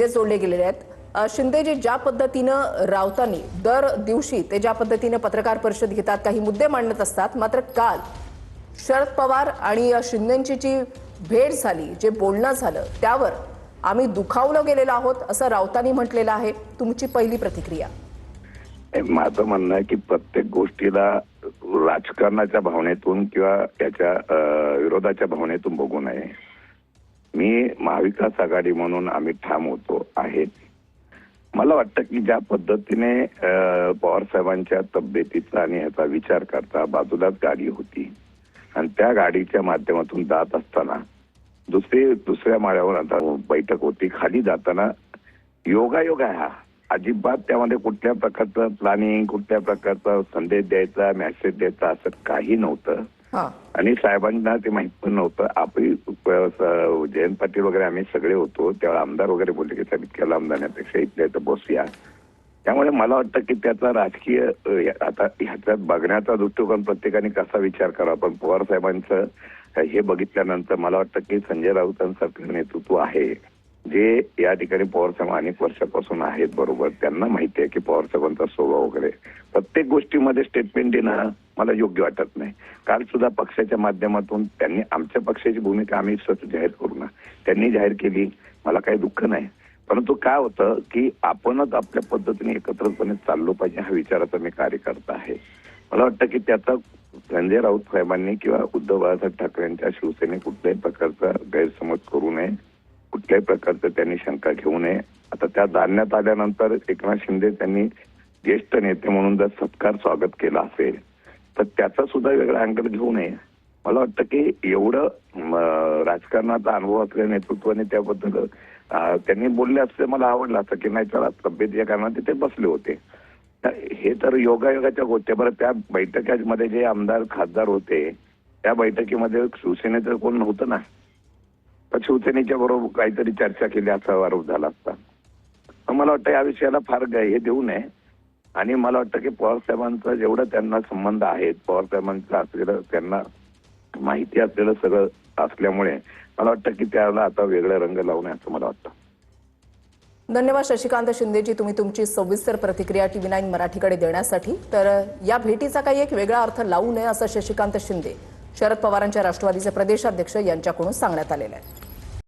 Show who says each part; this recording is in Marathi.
Speaker 1: ते जोडले गेलेले आहेत। शिंदेजी ज्या पद्धतीनं राऊतांनी दर दिवशी ते ज्या पद्धतीनं पत्रकार परिषद घेतात, काही मुद्दे मांडत असतात, मात्र काल शरद पवार आणि शिंदेची जी भेट झाली, जे बोलणं झालं, त्यावर आम्ही दुखावलं गेलेलो आहोत असं राऊतांनी म्हटलेलं आहे। तुमची पहिली प्रतिक्रिया?
Speaker 2: माझं म्हणणं आहे की प्रत्येक गोष्टीला राजकारणाच्या भावनेतून किंवा त्याच्या विरोधाच्या भावनेतून बघू नये। मी महाविकास आघाडी म्हणून आम्ही ठाम होतो आहे। मला वाटतं की ज्या पद्धतीने पवार साहेबांच्या तब्येतीचा आणि ह्याचा विचार करता बाजूलाच गाडी होती आणि त्या गाडीच्या माध्यमातून जात असताना दुसऱ्या माळ्यावर आता बैठक होती, खाली जाताना योगायोग आहे हा। अजिबात त्यामध्ये कुठल्या प्रकारचं प्लॅनिंग, कुठल्या प्रकारचा संदेश द्यायचा, मेसेज द्यायचा असं काही नव्हतं। आणि साहेबांना ते माहित पण नव्हतं। आपली जयंत पाटील वगैरे आम्ही सगळे होतो, तेव्हा आमदार वगैरे बोलले की साहेब इतक्या लांब जाण्यापेक्षा इथल्या इथं बसूया। त्यामुळे मला वाटतं की त्याचा राजकीय आता ह्याच्यात बघण्याचा दृष्टिकोन प्रत्येकाने कसा विचार करावा, पण पवार साहेबांचं हे बघितल्यानंतर मला वाटतं की संजय राऊतांसारखं नेतृत्व आहे जे या ठिकाणी पवार साहेब अनेक वर्षापासून आहेत बरोबर। त्यांना माहिती आहे की पवार साहेबांचा स्वभाव वगैरे प्रत्येक गोष्टीमध्ये स्टेटमेंट देणं मला योग्य वाटत नाही। काल सुद्धा पक्षाच्या माध्यमातून त्यांनी आमच्या पक्षाची भूमिका आम्ही स्वतः जाहीर करू ना, त्यांनी जाहीर केली, मला काही दुःख नाही। परंतु काय होतं की आपणच आपल्या पद्धतीने एकत्रितपणे चाललो पाहिजे हा विचाराचा मी कार्यकर्ता आहे। मला वाटतं की त्याचा संजय राऊत साहेबांनी किंवा उद्धव बाळासाहेब ठाकरेंच्या शिवसेने कुठल्याही प्रकारचा गैरसमज करू नये, कुठल्याही प्रकारचं त्यांनी शंका घेऊ नये। आता त्या जाणण्यात आल्यानंतर एकनाथ शिंदे त्यांनी ज्येष्ठ नेते म्हणून जर सत्कार स्वागत केलं असेल तर त्याचा सुद्धा वेगळा अँगल घेऊ नये। मला वाटतं की एवढं राजकारणाचा अनुभव असलेल्या नेतृत्वाने त्याबद्दल त्यांनी बोलले असते मला आवडलं असतं की नाही चला तब्येतीच्या कारणाने ते बसले होते। हे तर योगायोगाच्या गोष्टी। बरं त्या बैठकीमध्ये जे आमदार खासदार होते त्या बैठकीमध्ये शिवसेनेचं कोण नव्हतं ना, तर शिवसेनेच्या बरोबर काहीतरी चर्चा केली असा आरोप झाला असता। मला वाटतं या विषयाला फार हे देऊ नये आणि मला वाटतं की पवार साहेबांचा जेवढा त्यांना संबंध आहेत, पवार साहेबांचं असलेलं त्यांना माहिती असलेलं सगळं असल्यामुळे मला वाटतं की त्याला आता वेगळा रंग लावू नये असं मला वाटतं।
Speaker 1: धन्यवाद शशिकांत शिंदेजी, तुम्ही तुमची सविस्तर प्रतिक्रिया TV9 मराठीकडे देण्यासाठी। तर या भेटीचा काही एक वेगळा अर्थ लावू नये असं शशिकांत शिंदे, शरद पवारांच्या राष्ट्रवादीचे प्रदेशाध्यक्ष यांच्याकडून सांगण्यात आलेलं आहे।